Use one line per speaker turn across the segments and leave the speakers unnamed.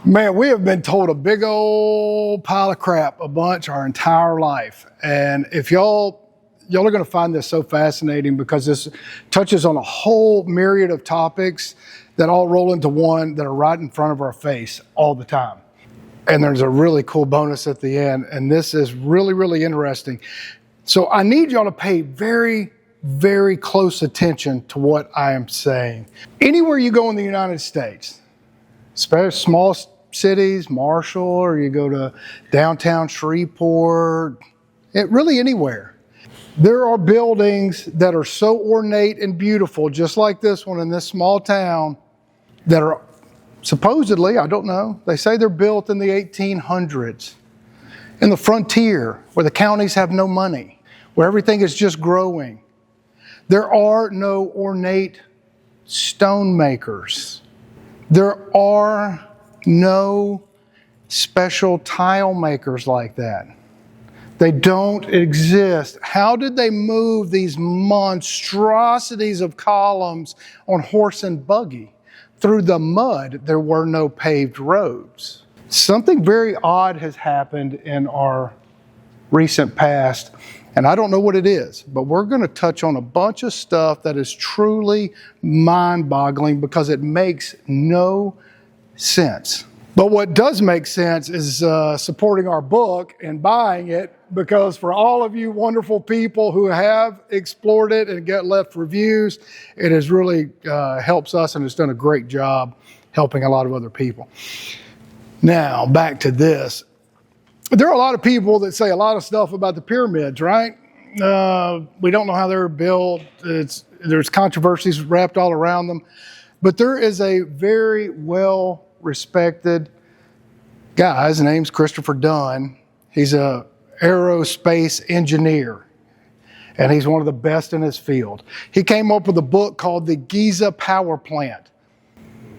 Man, we have been told a big old pile of crap a bunch our entire life. And if y'all are going to find this so fascinating because this touches on a whole myriad of topics that all roll into one that are right in front of our face all the time. And there's a really cool bonus at the end. And this is really, really interesting. So I need y'all to pay very, very close attention to what I am saying. Anywhere you go in the United States, especially small cities, Marshall, or you go to downtown Shreveport, really anywhere. There are buildings that are so ornate and beautiful, just like this one in this small town, that are supposedly, I don't know, they say they're built in the 1800s, in the frontier, where the counties have no money, where everything is just growing. There are no ornate stone makers. There are no special tile makers like that. They don't exist. How did they move these monstrosities of columns on horse and buggy? Through the mud, there were no paved roads. Something very odd has happened in our recent past, and I don't know what it is, but we're going to touch on a bunch of stuff that is truly mind-boggling because it makes no sense. But what does make sense is supporting our book and buying it, because for all of you wonderful people who have explored it and left reviews, it has really helps us, and it's done a great job helping a lot of other people. Now, back to this. There are a lot of people that say a lot of stuff about the pyramids, right? We don't know how they were built. There's controversies wrapped all around them. But there is a very well-respected guy. His name's Christopher Dunn. He's an aerospace engineer, and he's one of the best in his field. He came up with a book called The Giza Power Plant.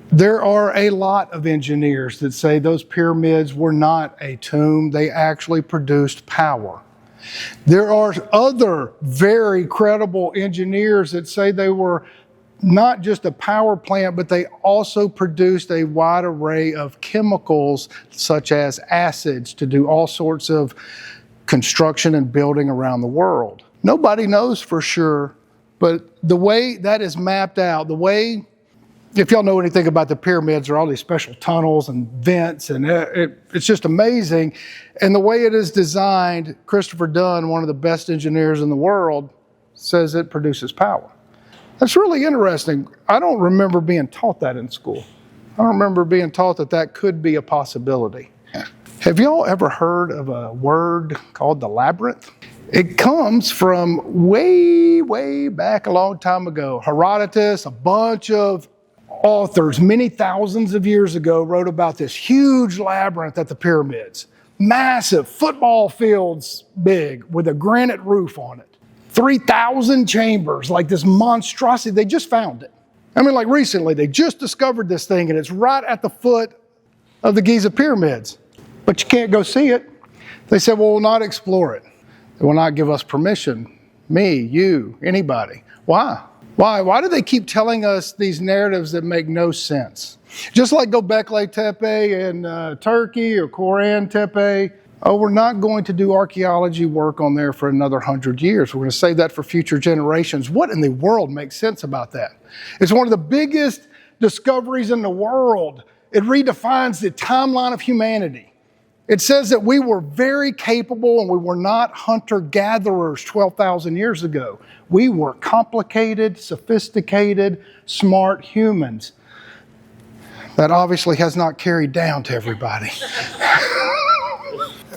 There are a lot of engineers that say those pyramids were not a tomb. They actually produced power. There are other very credible engineers that say they were not just a power plant, but they also produced a wide array of chemicals such as acids to do all sorts of construction and building around the world. Nobody knows for sure, but the way that is mapped out, if y'all know anything about the pyramids, there are all these special tunnels and vents, and it's just amazing. And the way it is designed, Christopher Dunn, one of the best engineers in the world, says it produces power. That's really interesting. I don't remember being taught that in school. I don't remember being taught that that could be a possibility. Have y'all ever heard of a word called the labyrinth? It comes from way, way back a long time ago. Herodotus, a bunch of authors many thousands of years ago wrote about this huge labyrinth at the pyramids. Massive, football fields big, with a granite roof on it. 3,000 chambers, like this monstrosity. They just found it. I mean, like recently, they just discovered this thing, and it's right at the foot of the Giza pyramids. But you can't go see it. They said, well, we'll not explore it. They will not give us permission. Me, you, anybody. Why? Why do they keep telling us these narratives that make no sense? Just like Göbekli Tepe in Turkey or Koran Tepe. Oh, we're not going to do archaeology work on there for another 100 years. We're going to save that for future generations. What in the world makes sense about that? It's one of the biggest discoveries in the world. It redefines the timeline of humanity. It says that we were very capable and we were not hunter-gatherers 12,000 years ago. We were complicated, sophisticated, smart humans. That obviously has not carried down to everybody.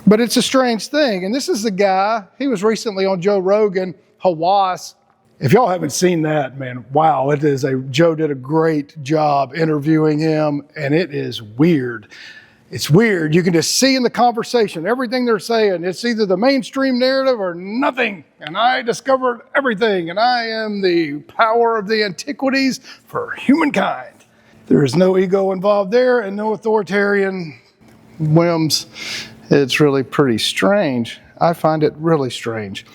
But it's a strange thing. And this is the guy, he was recently on Joe Rogan, Hawass. If y'all haven't seen that, man, wow, Joe did a great job interviewing him, and it is weird. It's weird. You can just see in the conversation, everything they're saying, it's either the mainstream narrative or nothing. And I discovered everything, and I am the power of the antiquities for humankind. There is no ego involved there and no authoritarian whims. It's really pretty strange. I find it really strange.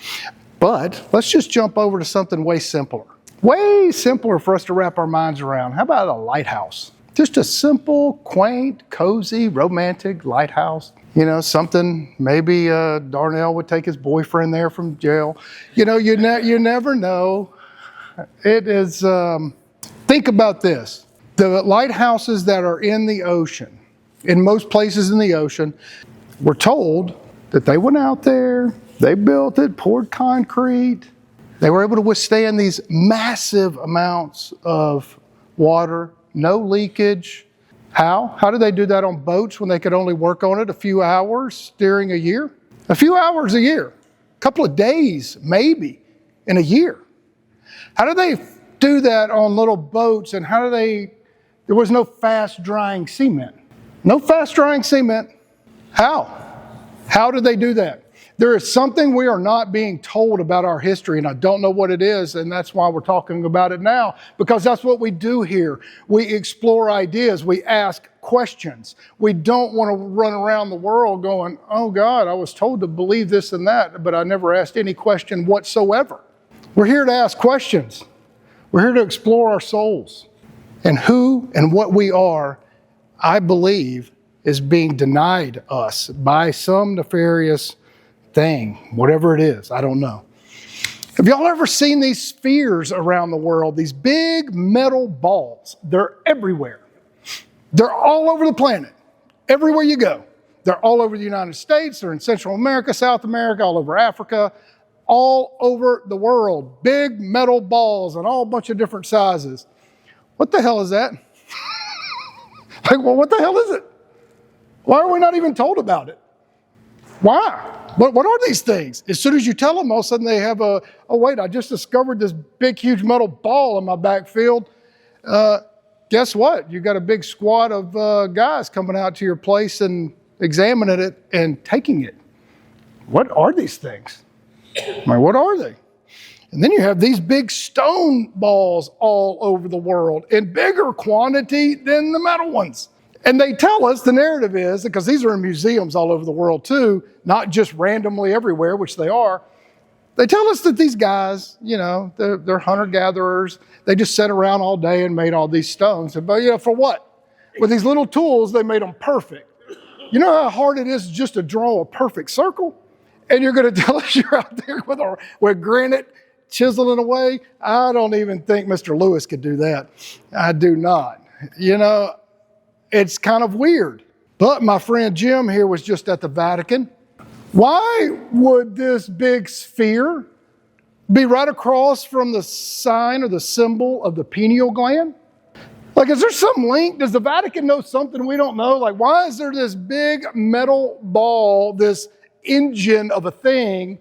But let's just jump over to something way simpler. Way simpler for us to wrap our minds around. How about a lighthouse? Just a simple, quaint, cozy, romantic lighthouse. You know, something maybe Darnell would take his boyfriend there from jail. You know, you never know. It is, think about this. The lighthouses that are in the ocean, in most places in the ocean, we're told that they went out there, they built it, poured concrete. They were able to withstand these massive amounts of water, no leakage. How? How did they do that on boats when they could only work on it a few hours during a year? A few hours a year, a couple of days maybe in a year. How did they do that on little boats, and how do they, there was no fast drying cement. No fast drying cement. How? How did they do that? There is something we are not being told about our history, and I don't know what it is, and that's why we're talking about it now, because that's what we do here. We explore ideas. We ask questions. We don't want to run around the world going, oh God, I was told to believe this and that, but I never asked any question whatsoever. We're here to ask questions. We're here to explore our souls. And who and what we are, I believe, is being denied us by some nefarious thing, whatever it is, I don't know. Have y'all ever seen these spheres around the world, these big metal balls? They're everywhere. They're all over the planet, everywhere you go. They're all over the United States, they're in Central America, South America, all over Africa, all over the world. Big metal balls in all a bunch of different sizes. What the hell is that? Like, well, what the hell is it? Why are we not even told about it? Why? What are these things? As soon as you tell them, all of a sudden they have oh wait, I just discovered this big, huge metal ball in my backfield. Guess what? You got a big squad of guys coming out to your place and examining it and taking it. What are these things? What are they? And then you have these big stone balls all over the world in bigger quantity than the metal ones. And they tell us, the narrative is, because these are in museums all over the world too, not just randomly everywhere, which they are. They tell us that these guys, you know, they're hunter-gatherers. They just sat around all day and made all these stones. But, you know, for what? With these little tools, they made them perfect. You know how hard it is just to draw a perfect circle? And you're going to tell us you're out there with granite chiseling away? I don't even think Mr. Lewis could do that. I do not. You know, it's kind of weird. But my friend Jim here was just at the Vatican. Why would this big sphere be right across from the sign or the symbol of the pineal gland? Like, is there some link? Does the Vatican know something we don't know? Like, why is there this big metal ball, this engine of a thing,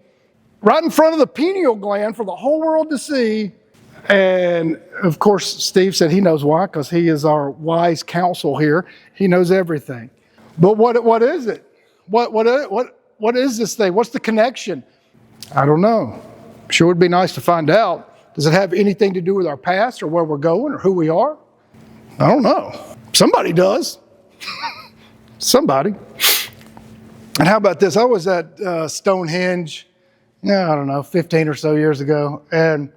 right in front of the pineal gland for the whole world to see? And of course, Steve said he knows why, because he is our wise counsel here. He knows everything. But what is it? What is this thing? What's the connection? I don't know. Sure would be nice to find out. Does it have anything to do with our past or where we're going or who we are? I don't know. Somebody does. Somebody. And how about this? I was at Stonehenge, I don't know, 15 or so years ago, and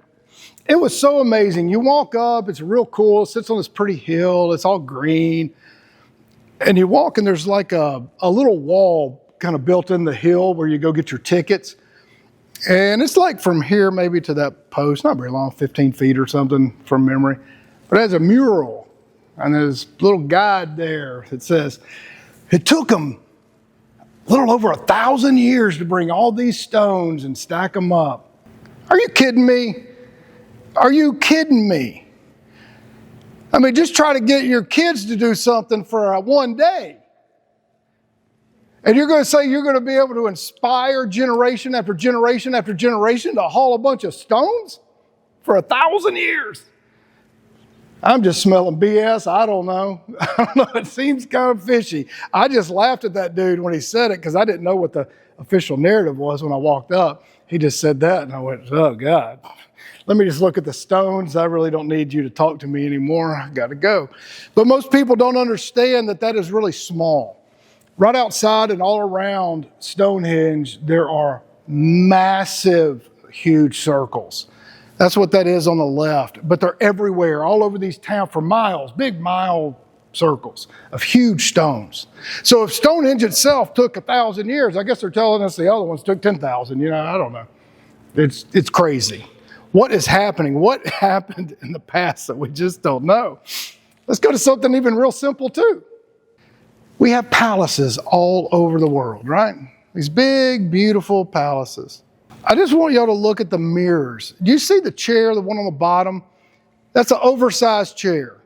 it was so amazing. You walk up, it's real cool. It sits on this pretty hill. It's all green. And you walk, and there's like a little wall kind of built in the hill where you go get your tickets. And it's like from here maybe to that post, not very long, 15 feet or something from memory. But it has a mural. And there's a little guide there that says, it took them a little over 1,000 years to bring all these stones and stack them up. Are you kidding me? Are you kidding me? I mean, just try to get your kids to do something for one day. And you're going to say you're going to be able to inspire generation after generation after generation to haul a bunch of stones for 1,000 years? I'm just smelling BS. I don't know. It seems kind of fishy. I just laughed at that dude when he said it because I didn't know what the official narrative was when I walked up. He just said that and I went, oh God. Let me just look at the stones. I really don't need you to talk to me anymore. I got to go. But most people don't understand that that is really small. Right outside and all around Stonehenge, there are massive, huge circles. That's what that is on the left. But they're everywhere, all over these towns for miles, big mile circles of huge stones. So if Stonehenge itself took 1,000 years, I guess they're telling us the other ones took 10,000. I don't know. It's crazy. What is happening? What happened in the past that we just don't know? Let's go to something even real simple too. We have palaces all over the world, right? These big, beautiful palaces. I just want y'all to look at the mirrors. Do you see the chair, the one on the bottom? That's an oversized chair.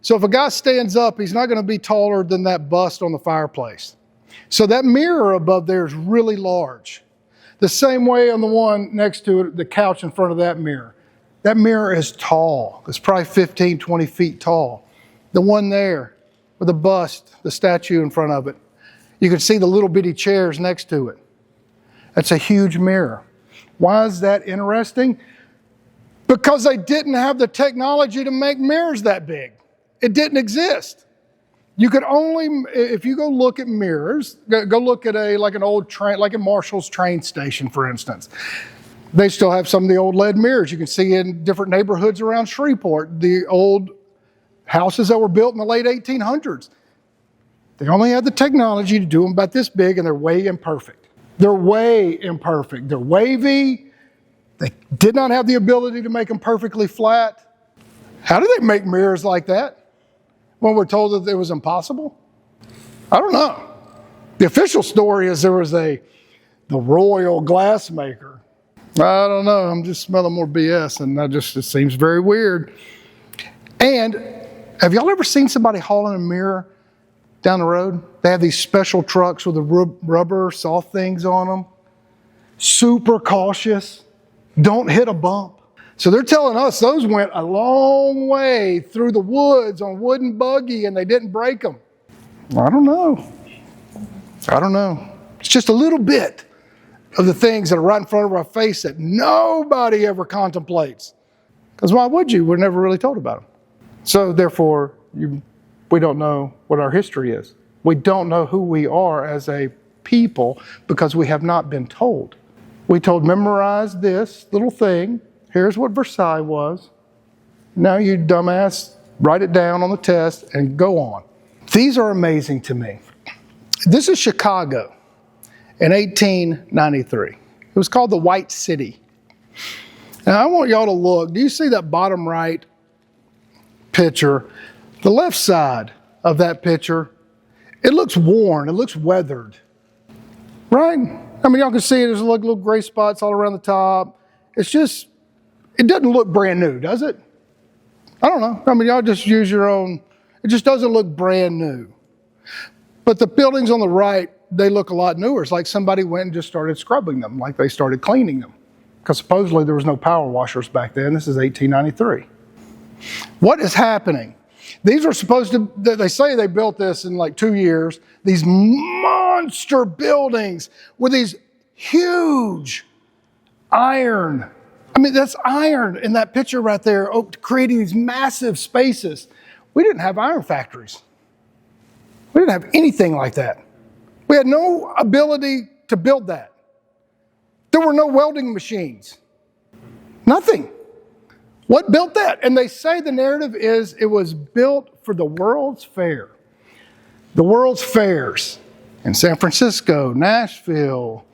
So if a guy stands up, he's not going to be taller than that bust on the fireplace. So that mirror above there is really large. The same way on the one next to it, the couch in front of that mirror. That mirror is tall. It's probably 15, 20 feet tall. The one there with the bust, the statue in front of it. You can see the little bitty chairs next to it. That's a huge mirror. Why is that interesting? Because they didn't have the technology to make mirrors that big. It didn't exist. You could only, if you go look at mirrors, go look at an old train, like a Marshall's train station, for instance. They still have some of the old lead mirrors you can see in different neighborhoods around Shreveport, the old houses that were built in the late 1800s. They only had the technology to do them about this big, and they're way imperfect. They're way imperfect. They're wavy. They did not have the ability to make them perfectly flat. How do they make mirrors like that when we're told that it was impossible? I don't know. The official story is there was the royal glassmaker. I don't know. I'm just smelling more BS, and it seems very weird. And have y'all ever seen somebody hauling a mirror down the road? They have these special trucks with the rubber soft things on them. Super cautious. Don't hit a bump. So they're telling us those went a long way through the woods on wooden buggy and they didn't break them. I don't know. It's just a little bit of the things that are right in front of our face that nobody ever contemplates. Because why would you? We're never really told about them. So therefore, we don't know what our history is. We don't know who we are as a people because we have not been told. We told, memorize this little thing. Here's what Versailles was. Now you dumbass, write it down on the test and go on. These are amazing to me. This is Chicago in 1893. It was called the White City. Now I want y'all to look. Do you see that bottom right picture? The left side of that picture, it looks worn, it looks weathered, right? I mean, y'all can see it, there's little gray spots all around the top. It doesn't look brand new, does it? I don't know. I mean, y'all just use your own. It just doesn't look brand new. But the buildings on the right, they look a lot newer. It's like somebody went and just started scrubbing them, like they started cleaning them. Because supposedly there was no power washers back then. This is 1893. What is happening? These were supposed to, they say they built this in like 2 years. These monster buildings with these huge iron. I mean, that's iron in that picture right there, creating these massive spaces. We didn't have iron factories. We didn't have anything like that. We had no ability to build that. There were no welding machines. Nothing. What built that? And they say the narrative is it was built for the World's Fair. The World's Fairs in San Francisco, Nashville,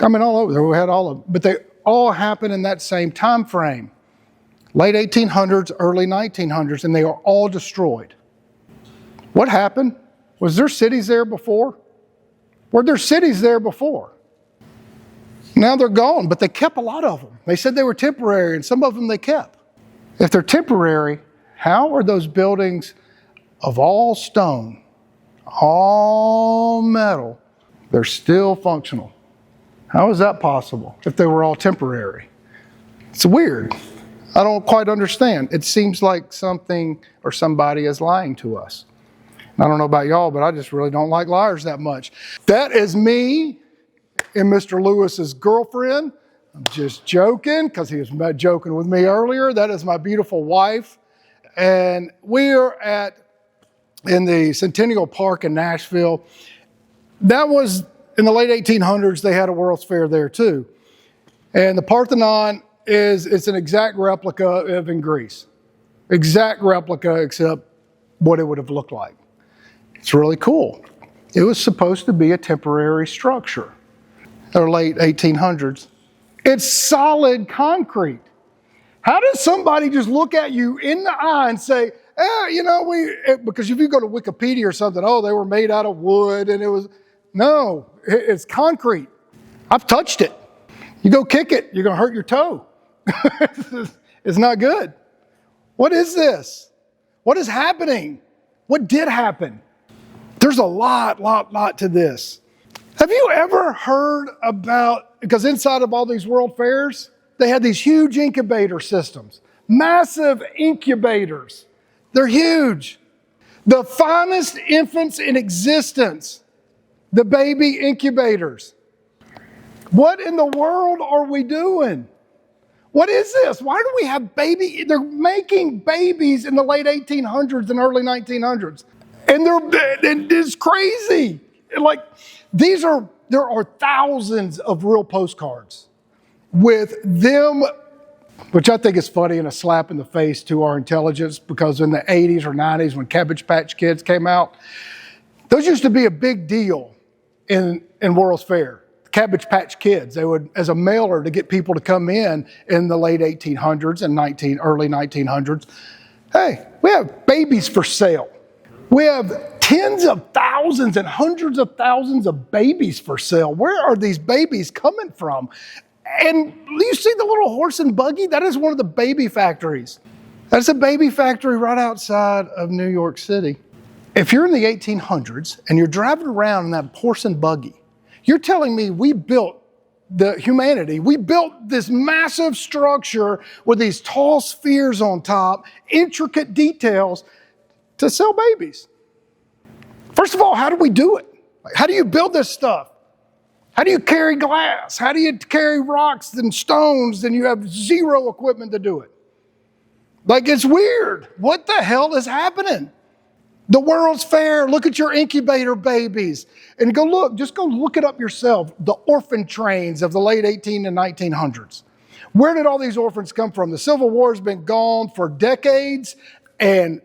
I mean, all over there. We had all of them. But they all happened in that same time frame. Late 1800s, early 1900s, and they are all destroyed. What happened? Was there cities there before? Were there cities there before? Now they're gone, but they kept a lot of them. They said they were temporary, and some of them they kept. If they're temporary, how are those buildings of all stone, all metal, they're still functional? How is that possible if they were all temporary? It's weird. I don't quite understand. It seems like something or somebody is lying to us. I don't know about y'all, but I just really don't like liars that much. That is me and Mr. Lewis's girlfriend. I'm just joking because he was joking with me earlier. That is my beautiful wife. And we are in the Centennial Park in Nashville. That was in the late 1800s. They had a World's Fair there too. And the Parthenon it's an exact replica of in Greece. Exact replica, except what it would have looked like. It's really cool. It was supposed to be a temporary structure. Or late 1800s. It's solid concrete. How does somebody just look at you in the eye and say, because if you go to Wikipedia or something, oh, they were made out of wood and it was, no, it's concrete. I've touched it. You go kick it, you're gonna hurt your toe. It's not good. What is this? What is happening? What did happen? There's a lot to this. Have you ever heard about, because inside of all these world fairs, they had these huge incubator systems, massive incubators. They're huge. The finest infants in existence, the baby incubators. What in the world are we doing? What is this? Why do we have they're making babies in the late 1800s and early 1900s. And it's crazy. Like, there are thousands of real postcards with them, which I think is funny and a slap in the face to our intelligence, because in the 80s or 90s when Cabbage Patch Kids came out, those used to be a big deal in World's Fair. Cabbage Patch Kids, they would, as a mailer to get people to come in the late 1800s and early 1900s. Hey, we have babies for sale. We have tens of thousands and hundreds of thousands of babies for sale. Where are these babies coming from? And you see the little horse and buggy? That is one of the baby factories. That's a baby factory right outside of New York City. If you're in the 1800s and you're driving around in that horse and buggy, you're telling me we built this massive structure with these tall spheres on top, intricate details to sell babies. First of all, how do we do it? How do you build this stuff? How do you carry glass? How do you carry rocks and stones and you have zero equipment to do it? Like, it's weird. What the hell is happening? The World's Fair, look at your incubator babies. And just go look it up yourself. The orphan trains of the late 1800s and 1900s. Where did all these orphans come from? The Civil War has been gone for decades, and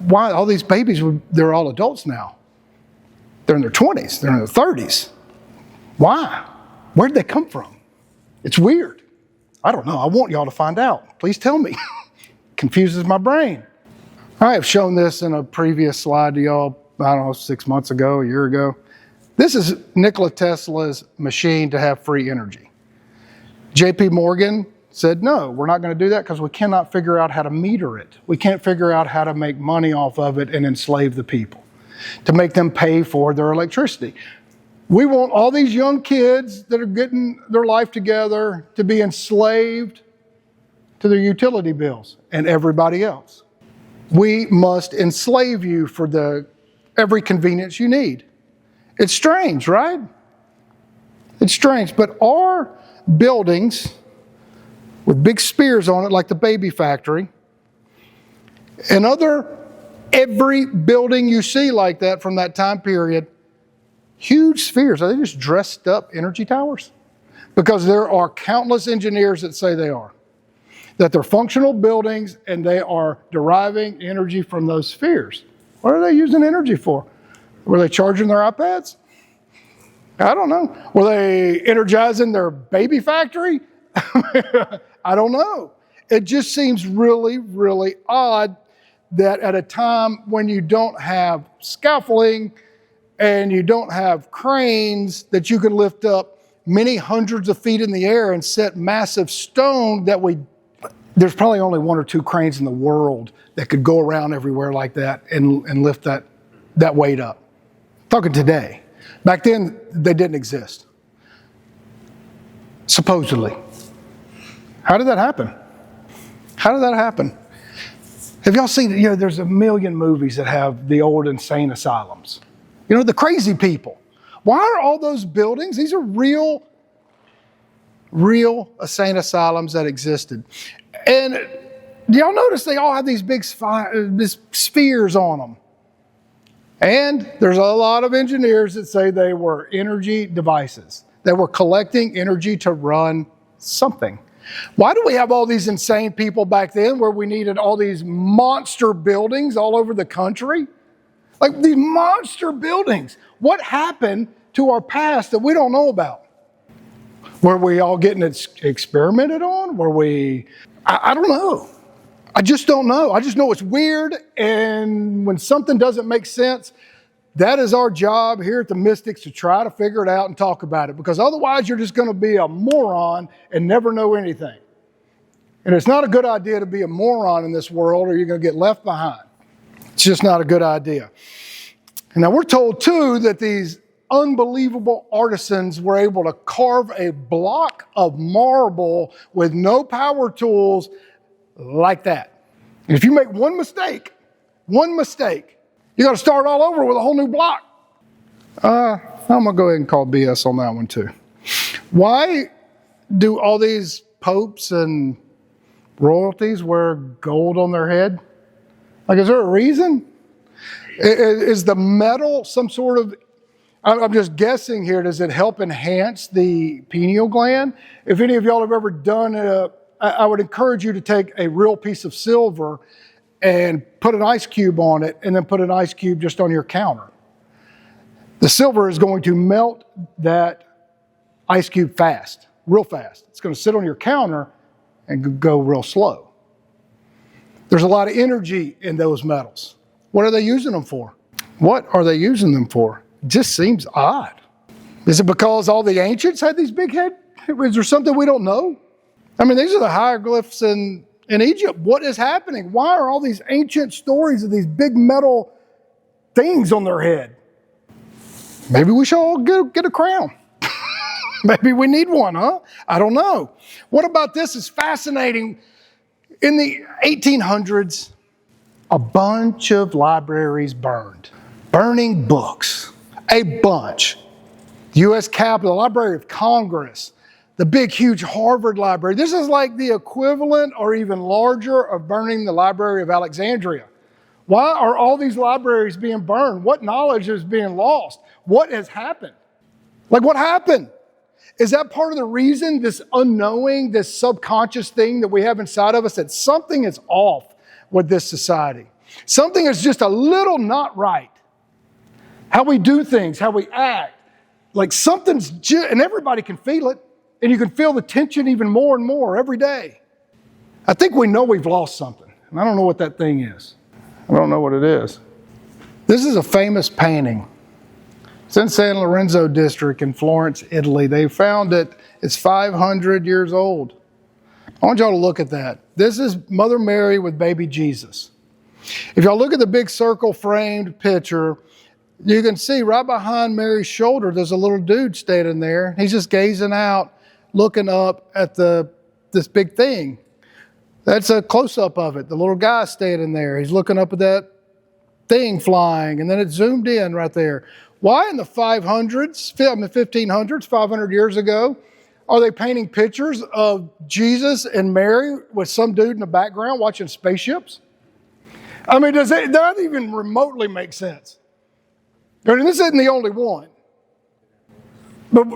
why all these babies, they're all adults now. They're in their 20s, they're in their 30s. Why? Where did they come from? It's weird. I don't know. I want y'all to find out. Please tell me. Confuses my brain. I have shown this in a previous slide to y'all, 6 months ago, a year ago. This is Nikola Tesla's machine to have free energy. JP Morgan said, no, we're not going to do that because we cannot figure out how to meter it. We can't figure out how to make money off of it and enslave the people, to make them pay for their electricity. We want all these young kids that are getting their life together to be enslaved to their utility bills and everybody else. We must enslave you for every convenience you need. It's strange, right? It's strange, but our buildings with big spears on it, like the baby factory, and every building you see like that from that time period, huge spheres. Are they just dressed up energy towers? Because there are countless engineers that say they are. That they're functional buildings and they are deriving energy from those spheres. What are they using energy for? Were they charging their iPads? I don't know. Were they energizing their baby factory? I don't know. It just seems really, really odd that at a time when you don't have scaffolding and you don't have cranes that you can lift up many hundreds of feet in the air and set massive stone there's probably only one or two cranes in the world that could go around everywhere like that and lift that weight up. Talking today. Back then, they didn't exist. Supposedly. How did that happen? How did that happen? Have y'all seen, there's a million movies that have the old insane asylums. The crazy people. Why are all those buildings? These are real insane asylums that existed. And do y'all notice they all have these big spheres on them? And there's a lot of engineers that say they were energy devices. They were collecting energy to run something. Why do we have all these insane people back then where we needed all these monster buildings all over the country? Like these monster buildings. What happened to our past that we don't know about? Were we all getting experimented on? Were we, I don't know. I just don't know. I just know it's weird, and when something doesn't make sense, that is our job here at the Mystics, to try to figure it out and talk about it, because otherwise you're just going to be a moron and never know anything. And it's not a good idea to be a moron in this world, or you're going to get left behind. It's just not a good idea. And now we're told too that these unbelievable artisans were able to carve a block of marble with no power tools like that. And if you make one mistake, you got to start all over with a whole new block. I'm going to go ahead and call BS on that one too. Why do all these popes and royalties wear gold on their head? Like, is there a reason? Is the metal some sort of, I'm just guessing here, does it help enhance the pineal gland? If any of y'all have ever done I would encourage you to take a real piece of silver and put an ice cube on it, and then put an ice cube just on your counter. The silver is going to melt that ice cube fast, real fast. It's going to sit on your counter and go real slow. There's a lot of energy in those metals. What are they using them for? What are they using them for? It just seems odd. Is it because all the ancients had these big heads? Is there something we don't know? I mean, these are the hieroglyphs in Egypt. What is happening? Why are all these ancient stories of these big metal things on their head? Maybe we should all get a crown. Maybe we need one, huh? I don't know. What about this is fascinating. In the 1800s, a bunch of libraries burned. Burning books. A bunch. The U.S. Capitol, the Library of Congress, the big, huge Harvard Library. This is like the equivalent or even larger of burning the Library of Alexandria. Why are all these libraries being burned? What knowledge is being lost? What has happened? Like, what happened? Is that part of the reason, this unknowing, this subconscious thing that we have inside of us, that something is off with this society? Something is just a little not right. How we do things, how we act. Like something's and everybody can feel it. And you can feel the tension even more and more every day. I think we know we've lost something. And I don't know what that thing is. I don't know what it is. This is a famous painting. It's in San Lorenzo district in Florence, Italy. They found it. It's 500 years old. I want y'all to look at that. This is Mother Mary with baby Jesus. If y'all look at the big circle framed picture, you can see right behind Mary's shoulder, there's a little dude standing there. He's just gazing out, looking up at this big thing. That's a close-up of it. The little guy standing there. He's looking up at that thing flying, and then it zoomed in right there. Why in the 1500s, 500 years ago, are they painting pictures of Jesus and Mary with some dude in the background watching spaceships? I mean, does that even remotely make sense? I mean, this isn't the only one. But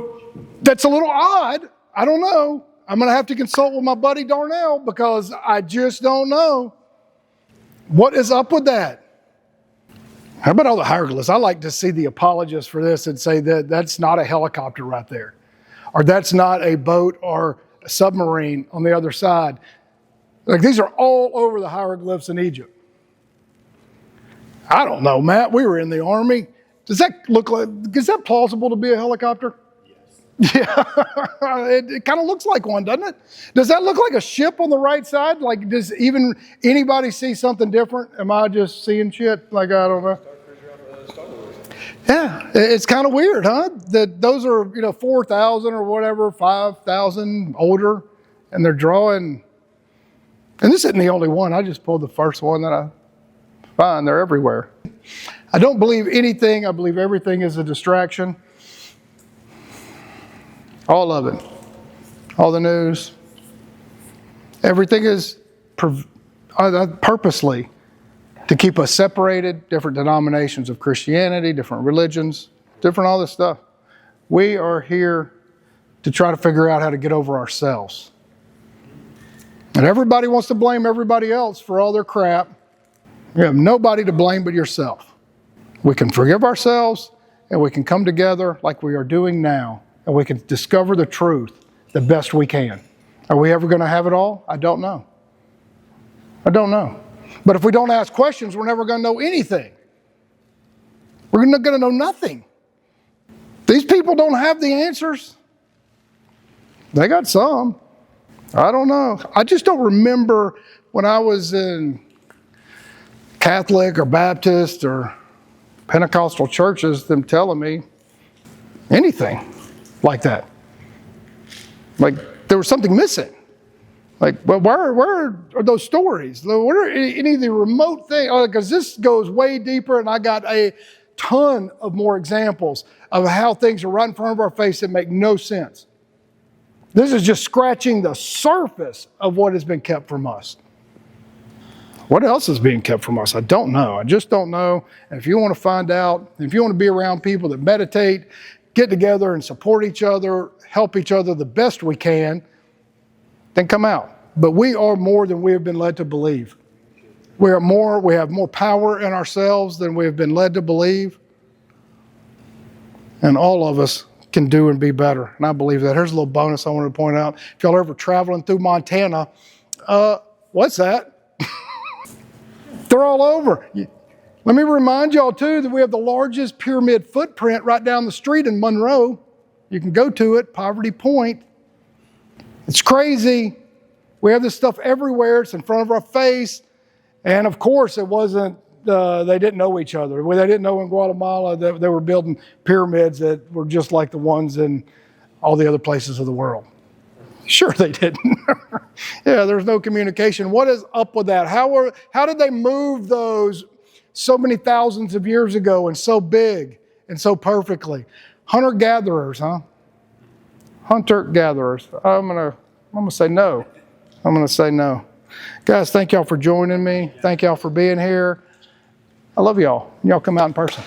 that's a little odd. I don't know. I'm going to have to consult with my buddy Darnell, because I just don't know. What is up with that? How about all the hieroglyphs? I like to see the apologists for this and say that that's not a helicopter right there, or that's not a boat or a submarine on the other side. Like, these are all over the hieroglyphs in Egypt. I don't know, Matt. We were in the Army. Is that plausible to be a helicopter? Yeah, it kind of looks like one, doesn't it? Does that look like a ship on the right side? Like, does even anybody see something different? Am I just seeing shit? Like, I don't know. Yeah, it's kind of weird, huh? That those are, 4,000 or whatever, 5,000 older, and they're drawing. And this isn't the only one. I just pulled the first one that I find. They're everywhere. I don't believe anything. I believe everything is a distraction. All of it. All the news. Everything is purposely to keep us separated, different denominations of Christianity, different religions, different all this stuff. We are here to try to figure out how to get over ourselves. And everybody wants to blame everybody else for all their crap. You have nobody to blame but yourself. We can forgive ourselves, and we can come together like we are doing now, and we can discover the truth the best we can. Are we ever going to have it all? I don't know. I don't know. But if we don't ask questions, we're never going to know anything. We're not going to know nothing. These people don't have the answers. They got some. I don't know. I just don't remember when I was in Catholic or Baptist or Pentecostal churches, them telling me anything like that. Like there was something missing. Like, well, where are those stories? What are any of the remote things? Because this goes way deeper, and I got a ton of more examples of how things are right in front of our face that make no sense. This is just scratching the surface of what has been kept from us. What else is being kept from us? I don't know. I just don't know. And if you want to find out, if you want to be around people that meditate, get together and support each other, help each other the best we can, then come out. But we are more than we have been led to believe. We have more power in ourselves than we have been led to believe. And all of us can do and be better. And I believe that. Here's a little bonus I wanted to point out. If y'all are ever traveling through Montana, what's that? They're all over. Let me remind y'all too that we have the largest pyramid footprint right down the street in Monroe. You can go to it, Poverty Point. It's crazy. We have this stuff everywhere. It's in front of our face. And of course, it wasn't, they didn't know each other. They didn't know in Guatemala that they were building pyramids that were just like the ones in all the other places of the world. Sure they didn't. Yeah, there's no communication. What is up with that? How did they move those so many thousands of years ago and so big and so perfectly? Hunter-gatherers, huh? Hunter-gatherers. I'm gonna say no. I'm gonna say no. Guys, thank y'all for joining me. Thank y'all for being here. I love y'all. Y'all come out in person.